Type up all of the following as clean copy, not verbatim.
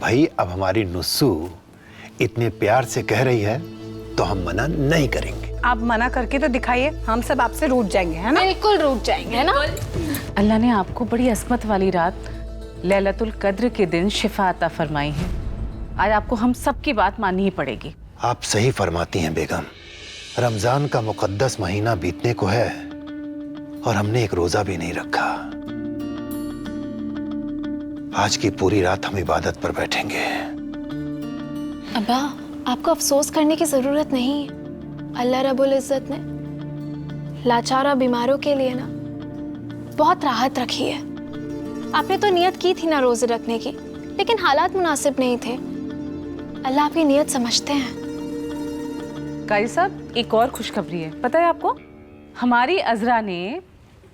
भाई अब हमारी नुस्सू इतने प्यार से कह रही है तो हम मना नहीं करेंगे। आप मना करके तो दिखाइए, हम सब आपसे रूठ जाएंगे, है ना? बिल्कुल रूठ जाएंगे, है ना? अल्लाह ने आपको बड़ी अस्मत वाली रात लैलतुल कद्र के दिन शिफा अता फरमाई है। आज आपको हम सब की बात माननी ही पड़ेगी। आप सही फरमाती हैं बेगम। रमजान का मुकद्दस महीना बीतने को है और हमने एक रोजा भी नहीं रखा। आज की पूरी रात हम इबादत पर बैठेंगे। अब्बा, आपको अफसोस करने की जरूरत नहीं है। अल्लाह रब्बुल इज्जत ने लाचार बीमारों के लिए ना बहुत राहत रखी है। आपने तो नियत की थी ना रोजे रखने की, लेकिन हालात मुनासिब नहीं थे। अल्लाह आपकी नियत समझते हैं। कारी साहब, एक और खुशखबरी है, पता है आपको? हमारी अजरा ने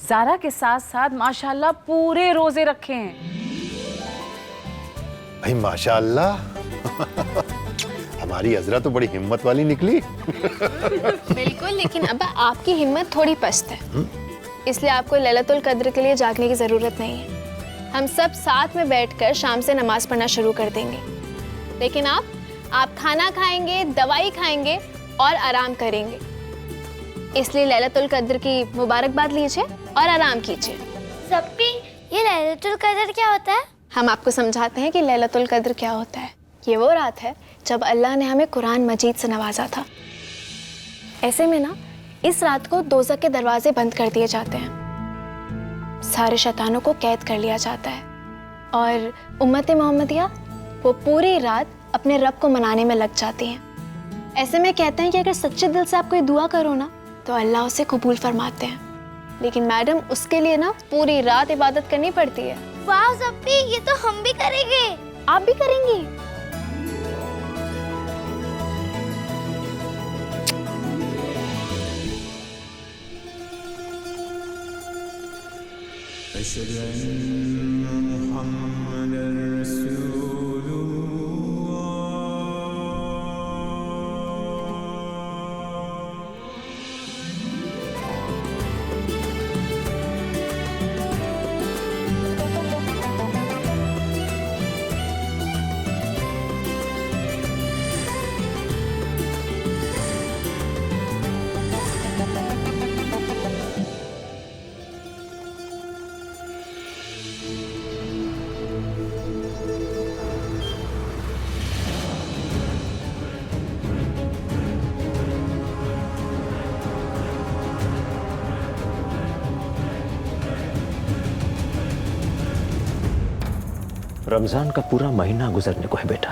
ज़ारा के साथ साथ माशाल्लाह पूरे रोजे रखे हैं। भाई माशाअल्लाह हमारी अजरा तो बड़ी हिम्मत वाली निकली। बिल्कुल, लेकिन अब्बा आपकी हिम्मत थोड़ी पस्त है, इसलिए आपको लैलतुल कद्र के लिए जागने की जरूरत नहीं है। हम सब साथ में बैठकर शाम से नमाज पढ़ना शुरू कर देंगे, लेकिन आप खाना खाएंगे, दवाई खाएंगे और आराम करेंगे। इसलिए लैलतुल कद्र की मुबारकबाद लीजिए और आराम कीजिए। सप्पी, ये लैलतुल कद्र क्या होता है? हम आपको समझाते हैं कि लैलतुल कद्र क्या होता है। ये वो रात है जब अल्लाह ने हमें कुरान मजीद से नवाजा था। ऐसे में ना इस रात को दोज़ख के दरवाजे बंद कर दिए जाते हैं, सारे शैतानों को कैद कर लिया जाता है और उम्मत मोहम्मदिया वो पूरी रात अपने रब को मनाने में लग जाती हैं। ऐसे में कहते हैं कि अगर सच्चे दिल से आप कोई दुआ करो ना तो अल्लाह उसे कबूल फरमाते हैं, लेकिन मैडम उसके लिए ना पूरी रात इबादत करनी पड़ती है। वाह सप्पी, ये तो हम भी करेंगे। आप भी करेंगी? रमजान का पूरा महीना गुजरने को है बेटा।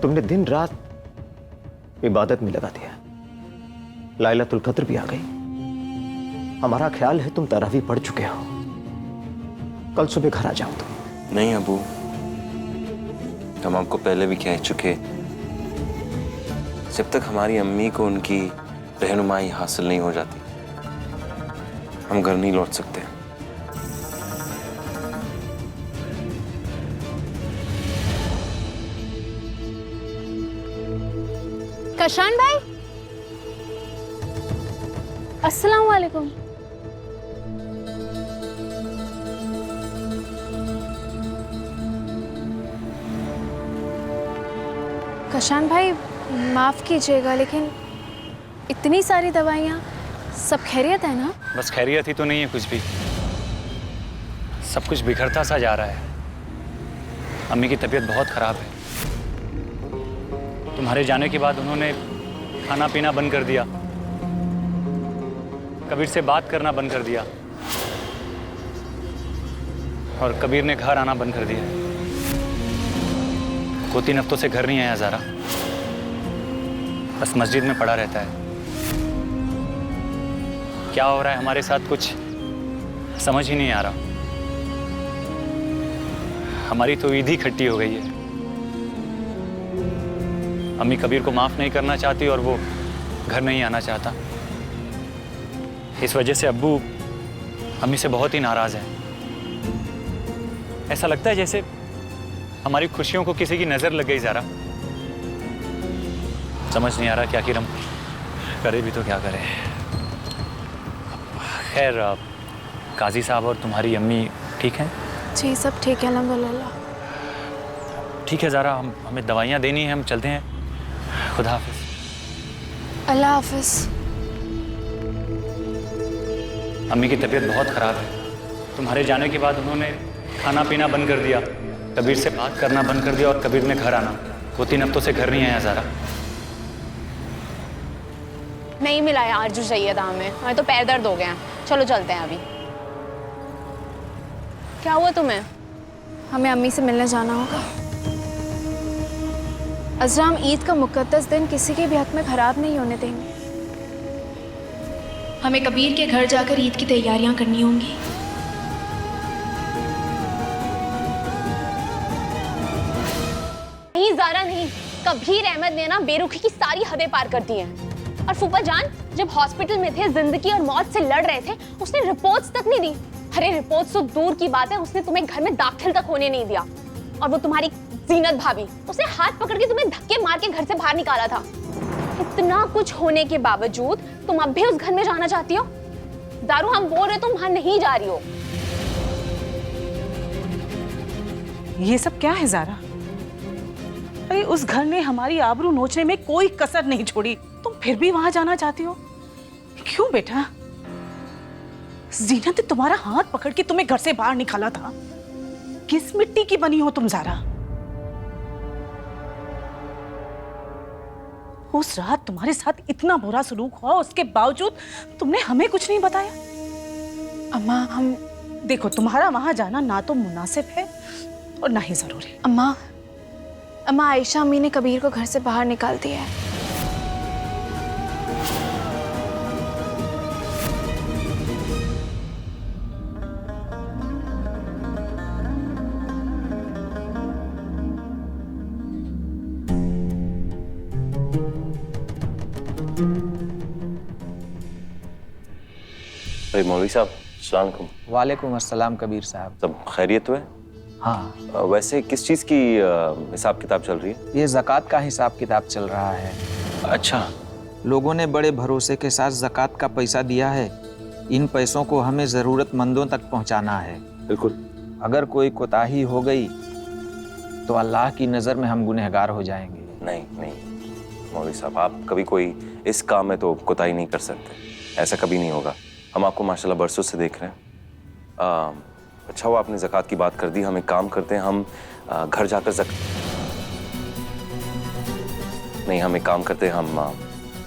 तुमने दिन रात इबादत में लगा दिया। लैलतुल कद्र भी आ गई। हमारा ख्याल है तुम तरावी पढ़ चुके हो। कल सुबह घर आ जाओ तुम। नहीं अबू, हम आपको पहले भी कह चुके, जब तक हमारी अम्मी को उनकी रहनुमाई हासिल नहीं हो जाती हम घर नहीं लौट सकते। कशान भाई, अस्सलाम वालेकुम। कशान भाई, माफ कीजिएगा लेकिन इतनी सारी दवाइयाँ, सब खैरियत है ना? बस खैरियत ही तो नहीं है कुछ भी, सब कुछ बिखरता सा जा रहा है। अम्मी की तबीयत बहुत खराब है। तुम्हारे जाने के बाद उन्होंने खाना पीना बंद कर दिया, कबीर से बात करना बंद कर दिया और कबीर ने घर आना बंद कर दिया। 2-3 हफ्तों से घर नहीं आया ज़ारा, बस मस्जिद में पड़ा रहता है। क्या हो रहा है हमारे साथ कुछ समझ ही नहीं आ रहा। हमारी तो ईद ही खट्टी हो गई है। अम्मी कबीर को माफ़ नहीं करना चाहती और वो घर नहीं आना चाहता। इस वजह से अब्बू अम्मी से बहुत ही नाराज़ हैं। ऐसा लगता है जैसे हमारी खुशियों को किसी की नज़र लग गई ज़रा। समझ नहीं आ रहा क्या कि हम करे भी तो क्या करें। खैर, काजी साहब और तुम्हारी अम्मी ठीक हैं? जी सब ठीक है अल्हम्दुलिल्लाह। ठीक है ज़ारा, हमें दवाइयाँ देनी है, हम चलते हैं। खुदा हाफिज। अल्लाह हाफिज। अम्मी की तबीयत बहुत ख़राब है। तुम्हारे जाने के बाद उन्होंने खाना पीना बंद कर दिया, कबीर से बात करना बंद कर दिया और कबीर ने घर आना। 2-3 हफ्तों से घर नहीं आया ज़ारा। नहीं मिला यार जो चाहिए था हमें, हमें तो पैर दर्द हो गए हैं। चलो चलते हैं अभी। क्या हुआ तुम्हें? हमें अम्मी से मिलने जाना होगा। अज़रा, हम ईद का मुक़द्दस दिन किसी के भी हक में ख़राब नहीं होने देंगे। हमें कबीर के घर जाकर ईद की तैयारियां करनी होंगी। नहीं ज़ारा नहीं, कबीर अहमद ने ना बेरुखी की सारी हदें पार कर दी हैं। और फूफा जान जब हॉस्पिटल में थे, जिंदगी और मौत से लड़ रहे थे, उसने रिपोर्ट्स तक नहीं दी। अरे रिपोर्ट्स तो दूर की बात है, उसने तुम्हें घर में दाखिल तक होने नहीं दिया। और वो तुम्हारी जीनत भाभी, उसने हाथ पकड़ के तुम्हें धक्के मार के घर से बाहर निकाला था। इतना कुछ होने के बावजूद तुम अब भी उस घर में जाना चाहती हो? दारू, हम बोल रहे तुम वहां नहीं जा रही हो। ये सब क्या है ज़ारा? अरे उस घर ने हमारी आबरू नोचने में कोई कसर नहीं छोड़ी, तुम फिर भी वहां जाना चाहती हो? क्यों बेटा? जीनत ने तुम्हारा हाथ पकड़ के तुम्हें घर से बाहर निकाला था। किस मिट्टी की बनी हो तुम ज़ारा? उस रात तुम्हारे साथ इतना बुरा सलूक हुआ, उसके बावजूद तुमने हमें कुछ नहीं बताया। अम्मा, हम देखो, तुम्हारा वहां जाना ना तो मुनासिब है और ना ही जरूरी। अम्मा, आयशा अम्मी ने कबीर को घर से बाहर निकाल दिया है। मौलवी साहब, अस्सलाम वालेकुम। वालेकुम अस्सलाम कबीर साहब। सब खैरियत तो है? हाँ। वैसे किस चीज़ की हिसाब किताब चल रही है? ये ज़कात का हिसाब किताब चल रहा है। अच्छा। लोगों ने बड़े भरोसे के साथ ज़कात का पैसा दिया है। इन पैसों को हमें ज़रूरतमंदों तक पहुंचाना है। बिल्कुल। अगर कोई कोताही हो गई तो अल्लाह की नज़र में हम गुनहगार हो जाएंगे। नहीं नहीं मौलवी साहब, आप कभी कोई इस काम में तो कोताही नहीं कर सकते। ऐसा कभी नहीं होगा। हम आपको माशाल्लाह बरसों से देख रहे हैं। अच्छा हुआ आपने ज़कात की बात कर दी। हम एक काम करते हैं, हम घर जाकर नहीं, हम एक काम करते हैं, हम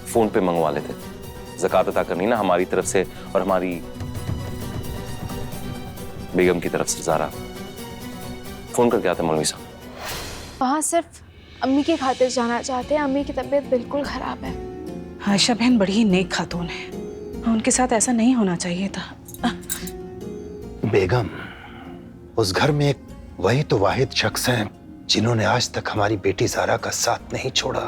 फ़ोन पे मंगवा लेते। ज़कात अता करनी ना हमारी तरफ से और हमारी बेगम की तरफ से। ज़ारा, फ़ोन करके आते हैं मौलवी साहब। वहाँ सिर्फ अम्मी की खातिर जाना चाहते हैं। अम्मी की तबीयत बिल्कुल ख़राब है। आयशा बहन बड़ी ही नेक खातून है, उनके साथ ऐसा नहीं होना चाहिए था। बेगम, उस घर में एक वही तो वाहिद शख्स हैं जिन्होंने आज तक हमारी बेटी ज़ारा का साथ नहीं छोड़ा।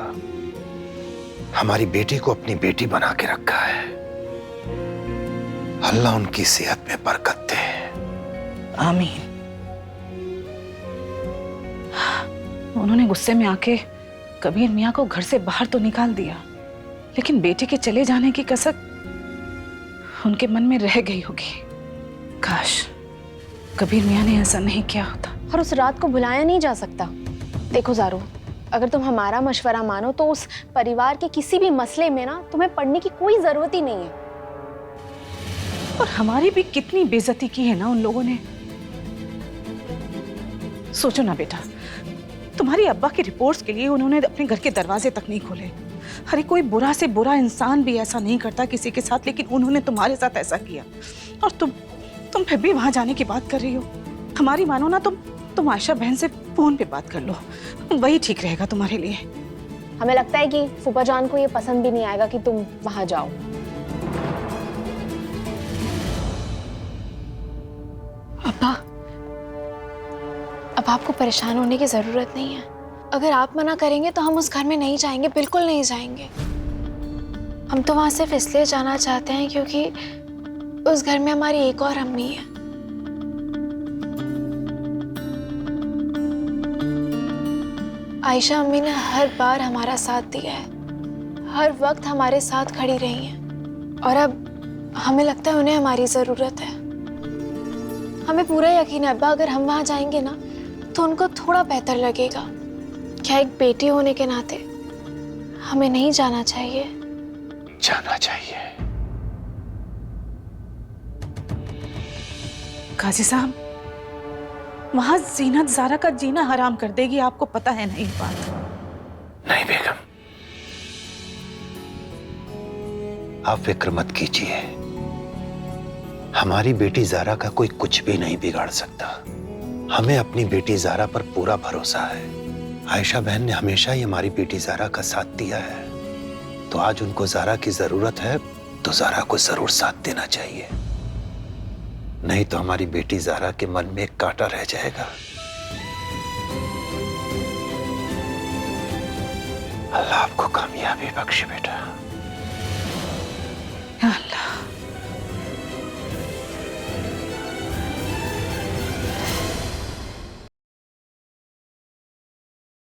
हमारी बेटी को अपनी बेटी बना के रखा है। अल्लाह उनकी सेहत में बरकत दे। आमीन। उन्होंने गुस्से में आके कबीर मियाँ को घर से बाहर तो निकाल दिया, लेकिन बेटे के चले जाने की कसक उनके मन में रह गई होगी। काश कबीर मियाँ ने ऐसा नहीं किया होता। और उस रात को भुलाया नहीं जा सकता। देखो ज़ारू, अगर तुम हमारा मशवरा मानो तो उस परिवार के किसी भी मसले में ना तुम्हें पढ़ने की कोई जरूरत ही नहीं है। और हमारी भी कितनी बेइज्जती की है ना उन लोगों ने। सोचो ना बेटा, तुम्हारी अब्बा की रिपोर्ट्स के लिए उन्होंने अपने घर के दरवाजे तक नहीं खोले। अरे कोई बुरा से बुरा इंसान भी ऐसा नहीं करता किसी के साथ, लेकिन उन्होंने तुम्हारे साथ ऐसा किया। और तुम फिर भी वहां जाने की बात कर रही हो। हमारी मानो ना, तुम आयशा बहन से फोन पे बात कर लो, वही ठीक रहेगा तुम्हारे लिए। हमें लगता है कि फूफा जान को ये पसंद भी नहीं आएगा कि तुम वहां जाओ। अब्बा, अब आपको परेशान होने की जरूरत नहीं है। अगर आप मना करेंगे तो हम उस घर में नहीं जाएंगे, बिल्कुल नहीं जाएंगे। हम तो वहां सिर्फ इसलिए जाना चाहते हैं क्योंकि उस घर में हमारी एक और अम्मी है। आयशा अम्मी ने हर बार हमारा साथ दिया है, हर वक्त हमारे साथ खड़ी रही हैं, और अब हमें लगता है उन्हें हमारी ज़रूरत है। हमें पूरा यकीन है अब्बा, अगर हम वहाँ जाएंगे ना तो उनको थोड़ा बेहतर लगेगा। क्या एक बेटी होने के नाते हमें नहीं जाना चाहिए? जाना चाहिए। काजी साहब, वहां जीनत ज़ारा का जीना हराम कर देगी, आपको पता है ना ये बात? नहीं बेगम, आप फिक्र मत कीजिए। हमारी बेटी ज़ारा का कोई कुछ भी नहीं बिगाड़ सकता। हमें अपनी बेटी ज़ारा पर पूरा भरोसा है। आयशा बहन ने हमेशा ही हमारी बेटी ज़ारा का साथ दिया है, तो आज उनको ज़ारा की जरूरत है तो ज़ारा को जरूर साथ देना चाहिए, नहीं तो हमारी बेटी ज़ारा के मन में एक कांटा रह जाएगा। अल्लाह आपको कामयाबी बख्शे बेटा। या अल्लाह।